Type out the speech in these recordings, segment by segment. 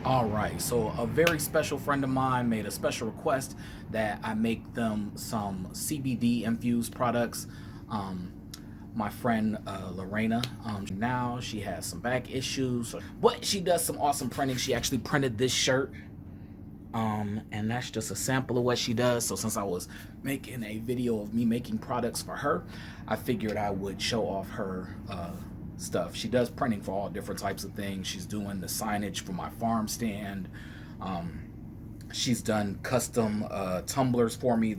All right, so a very special friend of mine made a special request that I make them some CBD infused products. Um, my friend Lorena, now she has some back issues, but she does some awesome printing. She actually printed this shirt, and that's just a sample of what she does. So since I was making a video of me making products for her, I figured I would show off her stuff. She does printing for all different types of things. She's doing the signage for my farm stand. Um, she's done custom tumblers for me.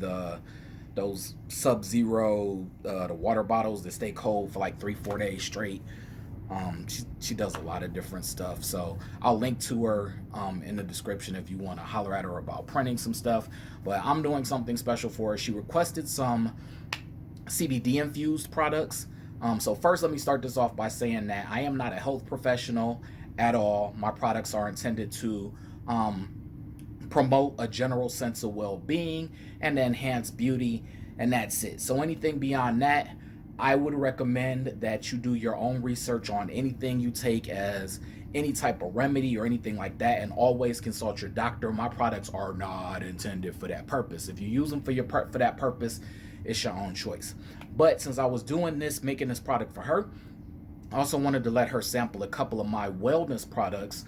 Those Sub-Zero the water bottles that stay cold for like 3-4 days straight. She does a lot of different stuff. So I'll link to her in the description if you want to holler at her about printing some stuff. But I'm doing something special for her. She requested some CBD infused products. So first, let me start this off by saying that I am not a health professional at all. My products are intended to promote a general sense of well-being and enhance beauty, and that's it. So anything beyond that, I would recommend that you do your own research on anything you take as any type of remedy or anything like that, and always consult your doctor. My products are not intended for that purpose. If you use them for that purpose, it's your own choice. But since I was doing this, making this product for her, I also wanted to let her sample a couple of my wellness products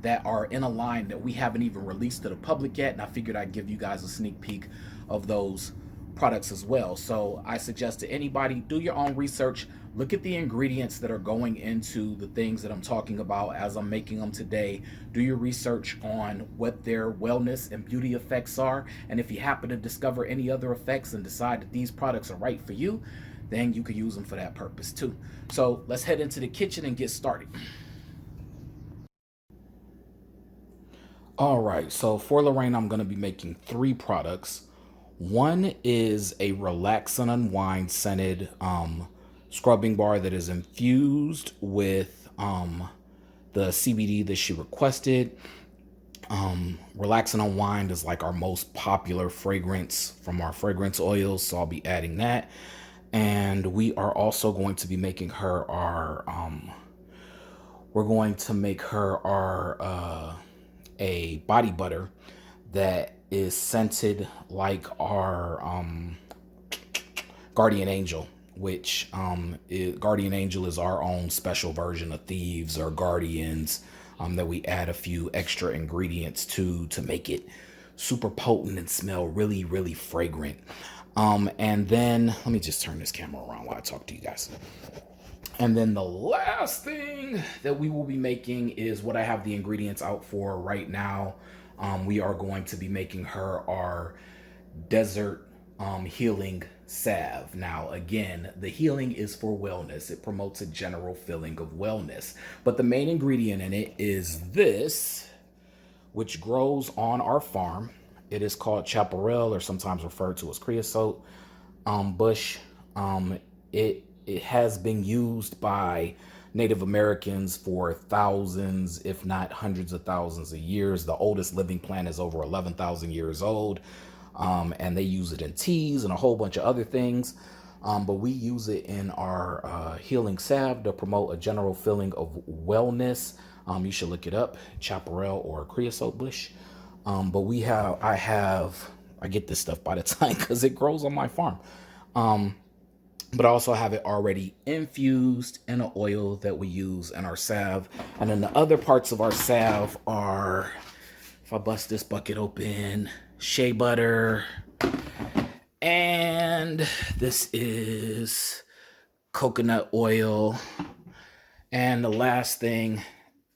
that are in a line that we haven't even released to the public yet. And I figured I'd give you guys a sneak peek of those products as well. So I suggest to anybody, do your own research. Look at the ingredients that are going into the things that I'm talking about as I'm making them today. Do your research on what their wellness and beauty effects are. And if you happen to discover any other effects and decide that these products are right for you, then you can use them for that purpose too. So let's head into the kitchen and get started. All right, so for Lorraine, I'm going to be making three products. One is a relax and unwind scented scrubbing bar that is infused with the CBD that she requested. Relax and unwind is like our most popular fragrance from our fragrance oils, so I'll be adding that. And we are also going to be making her our we're going to make her our a body butter that is scented like our guardian angel, which guardian angel is our own special version of thieves or guardians, that we add a few extra ingredients to make it super potent and smell really really fragrant. And then let me just turn this camera around while I talk to you guys. And then the last thing that we will be making is what I have the ingredients out for right now. We are going to be making her our desert healing salve. Now, again, the healing is for wellness. It promotes a general feeling of wellness. But the main ingredient in it is this, which grows on our farm. It is called Chaparral, or sometimes referred to as Creosote bush. It has been used by Native Americans for thousands, if not hundreds of thousands of years. The oldest living plant is over 11,000 years old, and they use it in teas and a whole bunch of other things. But we use it in our healing salve to promote a general feeling of wellness. You should look it up, chaparral or creosote bush. But I get this stuff by the time because it grows on my farm. But I also have it already infused in an oil that we use in our salve. And then the other parts of our salve are, if I bust this bucket open, shea butter, and this is coconut oil. And the last thing,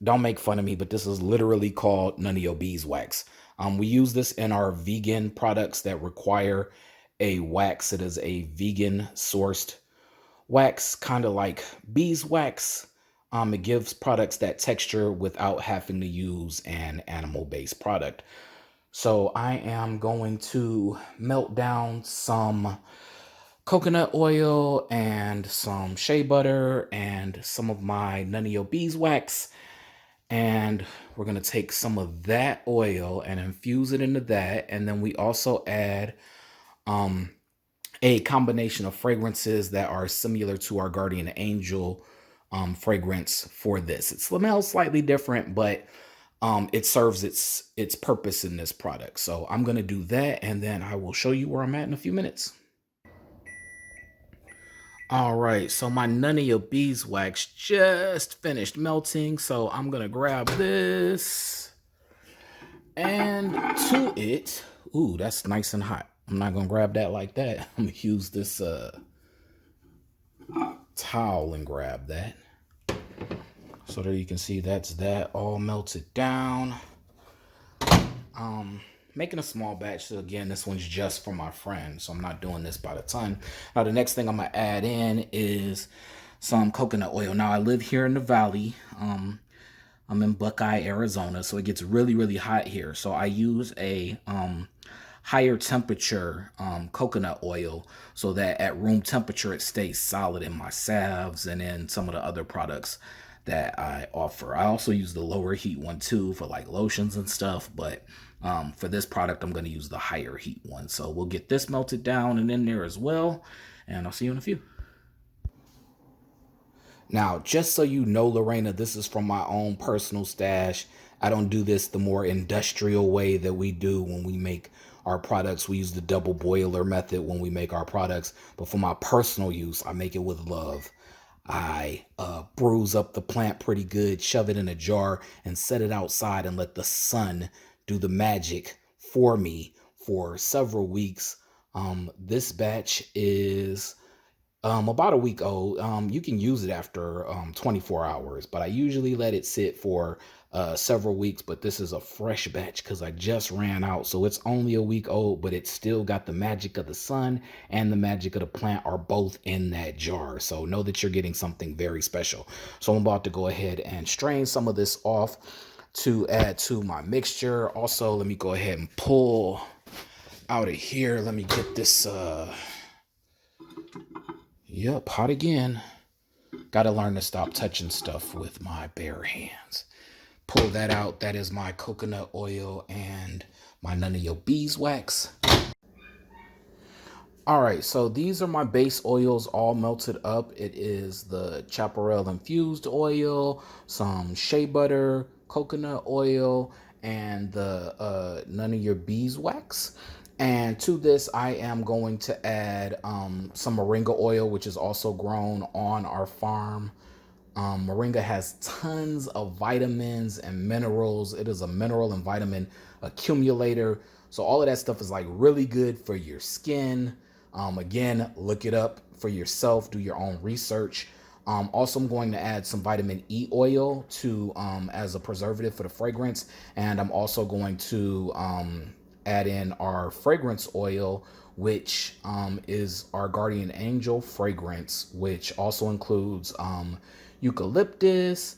don't make fun of me, but this is literally called none of your beeswax. We use this in our vegan products that require a wax. It is a vegan sourced wax, kind of like beeswax. It gives products that texture without having to use an animal-based product. So I am going to melt down some coconut oil and some shea butter and some of my none of your beeswax, and we're going to take some of that oil and infuse it into that. And then we also add a combination of fragrances that are similar to our guardian angel fragrance for this. It smells slightly different, but it serves its purpose in this product. So I'm going to do that, and then I will show you where I'm at in a few minutes. All right, so my None of Your Beeswax just finished melting, so I'm going to grab this, and to it, ooh, that's nice and hot. I'm not going to grab that like that. I'm going to use this towel and grab that. So there you can see that's that all melted down. Making a small batch. So again, this one's just for my friend, so I'm not doing this by the ton. Now the next thing I'm gonna add in is some coconut oil. Now I live here in the valley. I'm in Buckeye, Arizona, so it gets really, really hot here. So I use a higher temperature coconut oil so that at room temperature it stays solid in my salves and in some of the other products that I offer. I also use the lower heat one too for like lotions and stuff, but for this product I'm going to use the higher heat one. So we'll get this melted down and in there as well, and I'll see you in a few. Now, just so you know, Lorena, this is from my own personal stash. I don't do this the more industrial way that we do when we make our products. We use the double boiler method when we make our products. But for my personal use, I make it with love. I bruise up the plant pretty good, shove it in a jar, and set it outside and let the sun do the magic for me for several weeks. This batch is about a week old. You can use it after 24 hours, but I usually let it sit for several weeks. But this is a fresh batch because I just ran out, so it's only a week old, but it's still got the magic of the sun and the magic of the plant are both in that jar. So know that you're getting something very special. So I'm about to go ahead and strain some of this off to add to my mixture. Also, let me go ahead and pull out of here. Let me get this yep, hot again. Gotta learn to stop touching stuff with my bare hands. Pull that out. That is my coconut oil and my None of Your Beeswax. All right, so these are my base oils all melted up. It is the Chaparral infused oil, some shea butter, coconut oil, and the None of Your Beeswax. And to this, I am going to add some Moringa oil, which is also grown on our farm. Moringa has tons of vitamins and minerals. It is a mineral and vitamin accumulator. So all of that stuff is like really good for your skin. Again, look it up for yourself. Do your own research. Also, I'm going to add some vitamin E oil to as a preservative for the fragrance. And I'm also going to add in our fragrance oil, which is our Guardian Angel fragrance, which also includes eucalyptus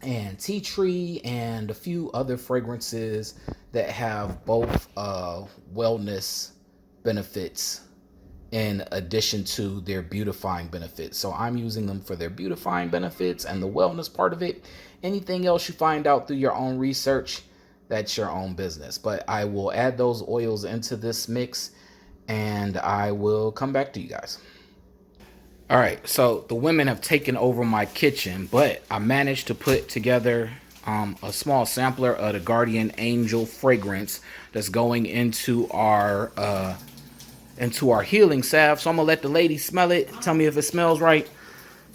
and tea tree and a few other fragrances that have both wellness benefits in addition to their beautifying benefits. So I'm using them for their beautifying benefits and the wellness part of it. Anything else you find out through your own research, that's your own business. But I will add those oils into this mix and I will come back to you guys. All right, so the women have taken over my kitchen, but I managed to put together a small sampler of the Guardian Angel fragrance that's going into our healing salve. So I'm gonna let the lady smell it. Tell me if it smells right.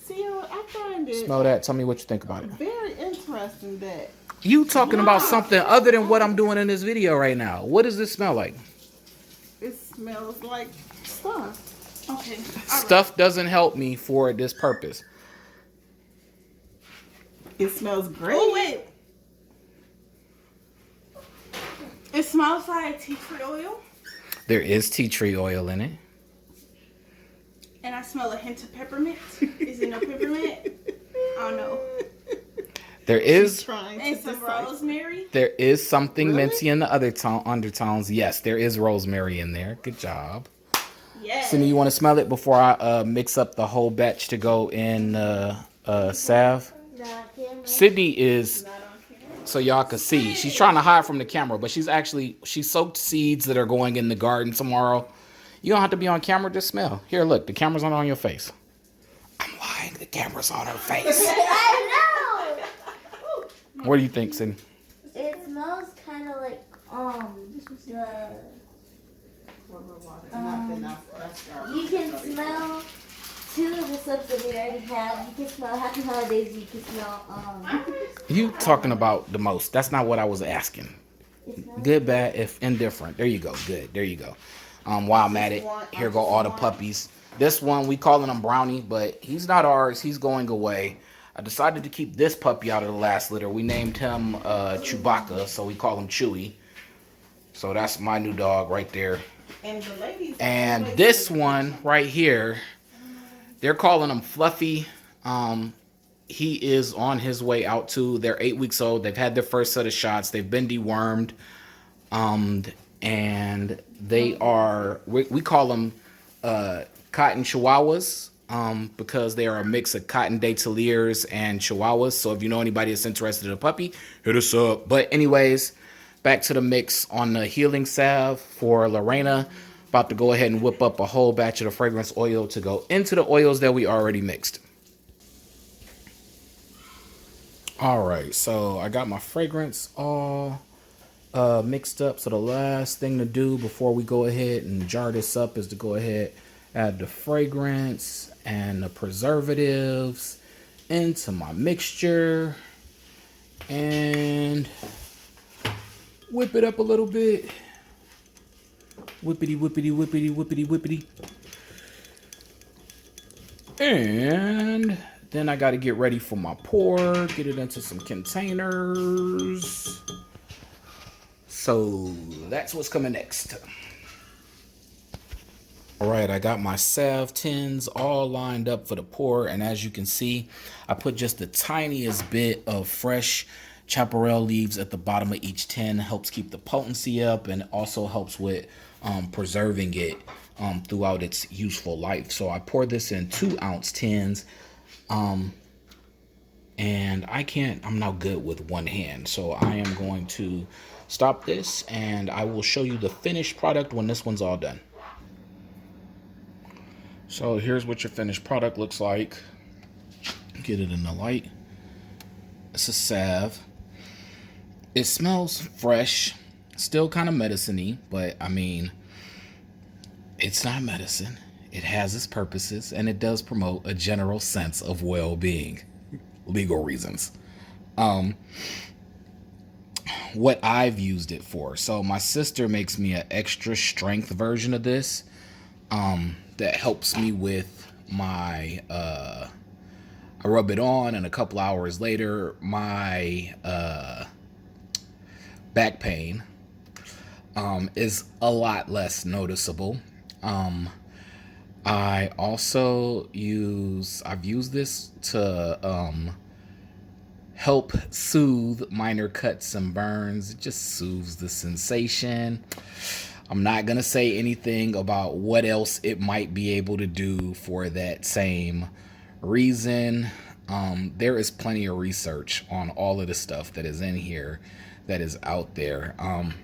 See, I find it. Smell that. Tell me what you think about it. Very interesting that you talking about something other than what I'm doing in this video right now. What does this smell like? It smells like stuff. Okay. Stuff doesn't help me for this purpose. It smells great. Oh, wait. It smells like tea tree oil. There is tea tree oil in it. And I smell a hint of peppermint. Is it no peppermint? I don't know. There is and some rosemary. There is something minty in the other undertones. Yes, there is rosemary in there. Good job. Yes. Cindy, you want to smell it before I mix up the whole batch to go in salve? Sydney is, so y'all can see, she's trying to hide from the camera, but she soaked seeds that are going in the garden tomorrow. You don't have to be on camera, just smell. Here, look, the camera's not on your face. I'm lying, the camera's on her face. I know. What do you think, Sydney? You can smell two of the soaps that we already have. You can smell Happy Holidays. You can smell You talking about the most. That's not what I was asking. Good, bad, if indifferent. There you go. Good. There you go. While I'm at it, here go all the puppies. This one, we calling him Brownie, but he's not ours. He's going away. I decided to keep this puppy out of the last litter. We named him Chewbacca, so we call him Chewy. So that's my new dog right there. And this one right here, they're calling him Fluffy. He is on his way out too. They're 8 weeks old. They've had their first set of shots. They've been dewormed. And they are, we call them cotton chihuahuas because they are a mix of cotton Terriers and chihuahuas. So if you know anybody that's interested in a puppy, hit us up. But anyways, back to the mix on the healing salve for Lorena. About to go ahead and whip up a whole batch of the fragrance oil to go into the oils that we already mixed. All right, so I got my fragrance all mixed up. So the last thing to do before we go ahead and jar this up is to go ahead, add the fragrance and the preservatives into my mixture and whip it up a little bit. Whippity, whippity, whippity, whippity, whippity. And then I got to get ready for my pour, get it into some containers. So that's what's coming next. All right, I got my salve tins all lined up for the pour. And as you can see, I put just the tiniest bit of fresh chaparral leaves at the bottom of each tin. Helps keep the potency up and also helps with preserving it throughout its useful life. So I pour this in 2-ounce tins. And I'm not good with one hand. So I am going to stop this and I will show you the finished product when this one's all done. So here's what your finished product looks like. Get it in the light. It's a salve. It smells fresh, still kind of medicine-y, but I mean, it's not medicine. It has its purposes and it does promote a general sense of well-being. Legal reasons. What I've used it for. So my sister makes me an extra strength version of this that helps me with my I rub it on and a couple hours later my back pain is a lot less noticeable. I've used this to help soothe minor cuts and burns. It just soothes the sensation. I'm not going to say anything about what else it might be able to do for that same reason. There is plenty of research on all of the stuff that is in here that is out there. I'm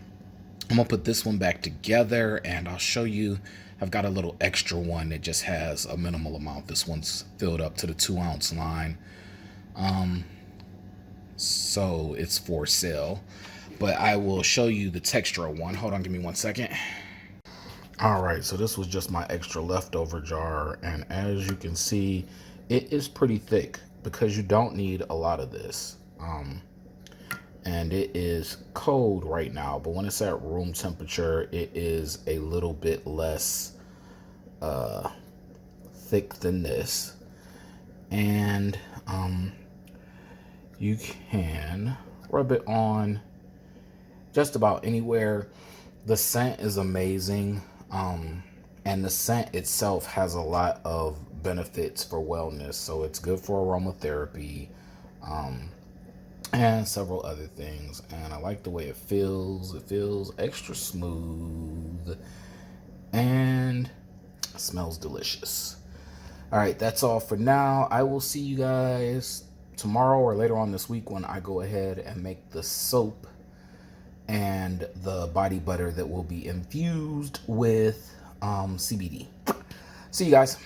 going to put this one back together and I'll show you. I've got a little extra one that just has a minimal amount. This one's filled up to the 2-ounce line. So it's for sale. But I will show you the texture one. Hold on, give me 1 second. All right, so this was just my extra leftover jar. And as you can see, it is pretty thick because you don't need a lot of this. And it is cold right now, but when it's at room temperature, it is a little bit less thick than this. And you can rub it on just about anywhere. The scent is amazing, and the scent itself has a lot of benefits for wellness. So it's good for aromatherapy, and several other things. And I like the way it feels. It feels extra smooth and smells delicious. All right, that's all for now. I will see you guys tomorrow or later on this week when I go ahead and make the soap and the body butter that will be infused with CBD. See you guys.